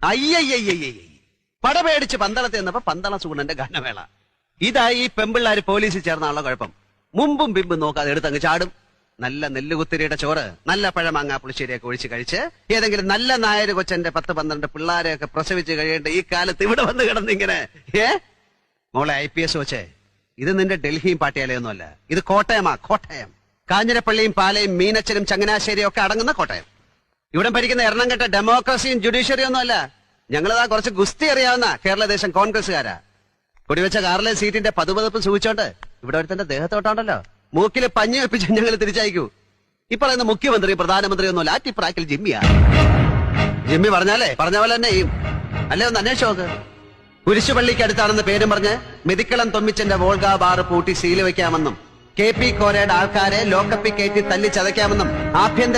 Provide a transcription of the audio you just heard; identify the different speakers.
Speaker 1: അയ്യയ്യയ്യയ്യ പടപേടിച്ച് പന്തളത്ത് ചെന്നപ്പോ പന്തള സൂണന്റെ ഗാനമേള. ഇതായി ഈ പെമ്പിള്ളാര് പോലീസിൽ ചേർന്നുള്ള കുഴപ്പം. മുമ്പും പിമ്പും നോക്കാതെ എടുത്തങ്ങ് ചാടും. നല്ല നെല്ലുകുത്തിരിയുടെ ചോറ്, നല്ല പഴമാങ്ങാ പുളിശ്ശേരിയൊക്കെ ഒഴിച്ച് കഴിച്ച് ഏതെങ്കിലും നല്ല നായര് കൊച്ചന്റെ 10-12 പിള്ളാരെയൊക്കെ പ്രസവിച്ച് കഴിയേണ്ട ഈ കാലത്ത് ഇവിടെ വന്ന് കിടന്നിങ്ങനെ മോളെ IPS വെച്ചേ, ഇത് നിന്റെ ഡൽഹിയും പാട്ടിയാലയൊന്നുമല്ല, ഇത് കോട്ടയമാ, കോട്ടയം. കാഞ്ഞിരപ്പള്ളിയും പാലയും മീനച്ചനും ചങ്ങനാശ്ശേരിയും ഒക്കെ അടങ്ങുന്ന കോട്ടയം. ഇവിടെ ഭരിക്കുന്ന എറണംകെട്ട ഡെമോക്രസിയും ജുഡീഷ്യറിയും ഒന്നുമല്ല. ഞങ്ങളിതാ കുറച്ച് ഗുസ്തി അറിയാവുന്ന കേരളദേശം കോൺഗ്രസ്സുകാരാ. കൊടിവെച്ച കാറിലെ സീറ്റിന്റെ പതുപതുപ്പ് സൂചിച്ചോണ്ട് ഇവിടെ ഒരുത്തന്റെ ദേഹത്തോട്ടാണ്ടല്ലോ മൂക്കില് പഞ്ഞി വെപ്പിച്ച് ഞങ്ങൾ തിരിച്ചയക്കൂ. ഈ പറയുന്ന മുഖ്യമന്ത്രി പ്രധാനമന്ത്രി ഒന്നുമല്ല, ആറ്റിപ്രാക്കിൽ ജിമ്മിയാ. ജിമ്മി പറഞ്ഞാലേ പറഞ്ഞ പോലെ തന്നെ അല്ലേ, ഒന്ന് അന്വേഷിച്ച് നോക്ക്. കുരിശുപള്ളിക്ക് അടുത്താണെന്ന് പേരും പറഞ്ഞ് മെതിക്കളം തൊമ്മിച്ചന്റെ വോൾഗ ബാർ പൂട്ടി സീല് വെക്കാമെന്നും KP കോരയുടെ ആൾക്കാരെ ലോക്കപ്പിൽ കയറ്റി തല്ലി ചതയ്ക്കാമെന്നും ആഭ്യന്തര